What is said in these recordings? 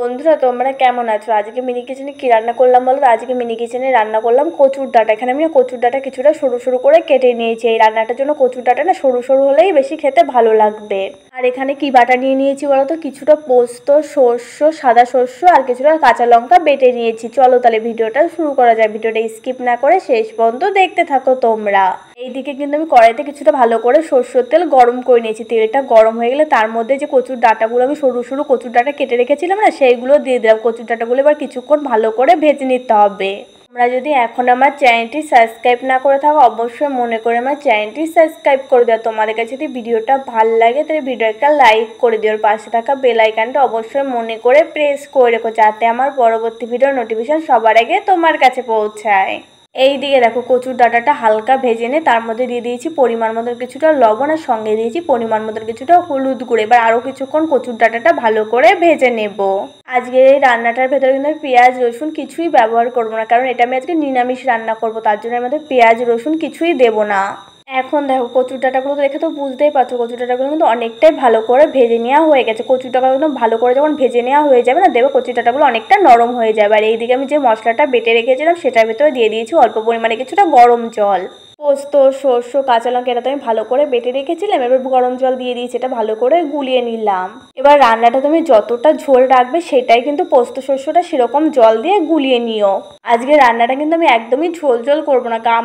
বন্ধুরা তোমরা কেমন আছো? আজকে মিনি কিচেনে কি রান্না করলাম বলো তো? আজকে মিনি কিচেনে রান্না করলাম কচুর ডাঁটা। এখানে আমি কচুর ডাঁটা কিছুটা সরু সরু করে কেটে নিয়েছি। এই রান্নাটার জন্য কচুর ডাঁটা না সরু সরু হলেই বেশি খেতে ভালো লাগবে। আর এখানে কি বাটা নিয়ে নিয়েছি বলো তো? কিছুটা পোস্ত, সর্ষে, সাদা সর্ষে আর কিছুটা কাঁচা লঙ্কা বেটে নিয়েছি। চলো তাহলে ভিডিওটা শুরু করা যায়। ভিডিওটা স্কিপ না করে শেষ পর্যন্ত দেখতে থাকো তোমরা। এইদিকে কিন্তু আমি কড়াইতে কিছুটা ভালো করে সরষের তেল গরম করে নিয়েছি। তেলটা গরম হয়ে গেলে তার মধ্যে যে কচুর ডাঁটাগুলো আমি সরু সরু কচুর ডাঁটা কেটে রেখেছিলাম না, সেইগুলো দিয়ে দিলাম। কচুর ডাঁটাগুলো এবার কিছুক্ষণ ভালো করে ভেজে নিতে হবে। তোমরা যদি এখন আমার চ্যানেলটি সাবস্ক্রাইব না করে থাকো, অবশ্যই মনে করে আমার চ্যানেলটি সাবস্ক্রাইব করে দেওয়া। তোমাদের কাছে যদি ভিডিওটা ভালো লাগে তাহলে ভিডিও একটা লাইক করে দিও। পাশে থাকা বেল আইকনটা অবশ্যই মনে করে প্রেস করে রেখো, যাতে আমার পরবর্তী ভিডিওর নোটিফিকেশন সবার আগে তোমার কাছে পৌঁছায়। এই দিকে দেখো কচুর ডাঁটাটা হালকা ভেজে নিয়ে তার মধ্যে দিয়ে দিয়েছি পরিমাণ মতো কিছুটা লবণ আর সঙ্গে দিয়েছি পরিমাণ মতো কিছুটা হলুদ গুঁড়ো। এবার আরও কিছুক্ষণ কচুর ডাঁটাটা ভালো করে ভেজে নেব। আজকে এই রান্নাটার ভেতরে কিন্তু আমি পেঁয়াজ রসুন কিছুই ব্যবহার করবো না, কারণ এটা আমি আজকে নিরামিষ রান্না করবো, তার জন্য আমাদের পেঁয়াজ রসুন কিছুই দেবো না। এখন দেখো কচুর ডাঁটাগুলো তো দেখে তো বুঝতেই পারছো, কচুর ডাঁটাগুলো কিন্তু অনেকটাই ভালো করে ভেজে নেওয়া হয়ে গেছে। কচুর ডাঁটা একদম ভালো করে যখন ভেজে নেওয়া হয়ে যাবে না, দেখো কচুর ডাঁটাগুলো অনেকটা নরম হয়ে যাবে। আর এইদিকে আমি যে মশলাটা বেটে রেখেছিলাম সেটার ভেতরে দিয়ে দিয়েছি অল্প পরিমাণে কিছুটা গরম জল। পোস্ত, সর্ষে, কাঁচা লঙ্কা এটা তো আমি ভালো করে বেটে রেখেছিলাম। এবার গরম জল দিয়ে দিয়েছি, এটা ভালো করে গুলিয়ে নিলাম। এবার রান্নাটা তুমি যতটা ঝোল রাখবে সেটাই কিন্তু পোস্ত সর্ষেটা সেরকম জল দিয়ে গুলিয়ে নিও। আজকে রান্নাটা কিন্তু আমি একদমই ঝোল ঝোল করবো না, গা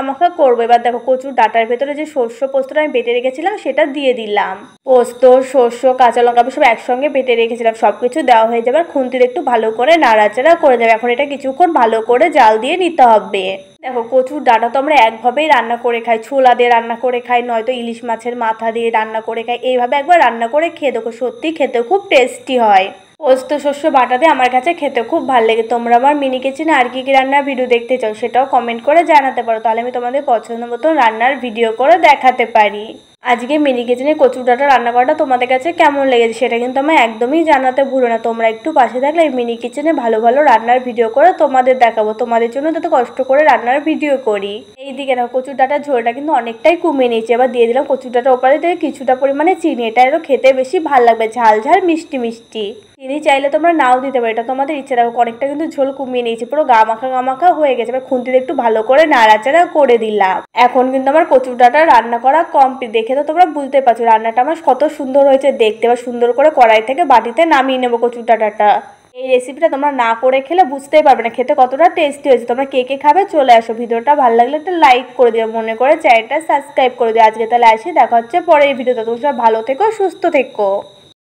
মাখা করবো। এবার দেখো কচুর ডাঁটার ভেতরে যে সর্ষে পোস্তটা আমি বেটে রেখেছিলাম সেটা দিয়ে দিলাম। পোস্ত, সর্ষে, কাঁচা লঙ্কা সব একসঙ্গে বেটে রেখেছিলাম, সবকিছু দেওয়া হয়ে যাবে। আর খুন্তিতে একটু ভালো করে নাড়াচাড়া করে যাবে। এখন এটা কিছুক্ষণ ভালো করে জাল দিয়ে নিতে হবে। দেখো কচুর ডাঁটা তো আমরা একভাবেই রান্না করে খাই, ছোলা দিয়ে রান্না করে খাই, নয়তো ইলিশ মাছের মাথা দিয়ে রান্না করে খাই। এইভাবে একবার রান্না করে খেয়ে দেখো, সত্যি খেতে খুব টেস্টি হয়। পোস্ত শস্য বাটা দিয়ে আমার কাছে খেতে খুব ভালো লাগে। তোমরা আমার মিনি কিচেনে আর কি কি রান্নার ভিডিও দেখতে চাও সেটাও কমেন্ট করে জানাতে পারো, তাহলে আমি তোমাদের পছন্দ মতো রান্নার ভিডিও করে দেখাতে পারি। আজকে মিনি কিচেনে কচুর ডাঁটা রান্না করাটা তোমাদের কাছে কেমন লেগেছে সেটা কিন্তু আমি একদমই জানাতে ভুলো না। তোমরা একটু পাশে থাকলে এই মিনি কিচেনে ভালো ভালো রান্নার ভিডিও করে তোমাদের দেখাবো, তোমাদের জন্য তত কষ্ট করে রান্নার ভিডিও করি। এইদিকে দেখো কচুর ডাঁটার ঝোলটা কিন্তু অনেকটাই কমিয়ে নিয়েছে। এবার দিয়ে দিলাম কচুর ডাঁটার ওপরে দিয়ে কিছুটা পরিমাণে চিনি, এটা আরও খেতে বেশি ভালো লাগবে, ঝাল ঝাল মিষ্টি মিষ্টি। চিনি চাইলে তোমরা নাও দিতে পারো, এটা তোমাদের ইচ্ছে। দেখো অনেকটা কিন্তু ঝোল কমিয়ে নিয়েছি, পুরো গা মাখা হয়ে গেছে। এবার খুন্তিতে একটু ভালো করে নাড়াচাড়া করে দিলাম। এখন কিন্তু আমার কচুর ডাঁটা রান্না করা কমপ্লিট। দেখে তো তোমরা বুঝতে পারছো রান্নাটা আমার কত সুন্দর হয়েছে দেখতে। এবার সুন্দর করে কড়াই থেকে বাটিতে নামিয়ে নেবো কচুর ডাঁটাটা। এই রেসিপিটা তোমরা না করে খেলে বুঝতেই পারবে না খেতে কতটা টেস্টি হয়েছে। তোমরা কে কে খাবে চলে আসো। ভিডিওটা ভালো লাগলে একটা লাইক করে দিও, মনে করে চ্যানেলটা সাবস্ক্রাইব করে দিও। আজকে তাহলে আসি, দেখা হচ্ছে পরের ভিডিওতে। তোমরা সব ভালো থেকো, সুস্থ থেকো।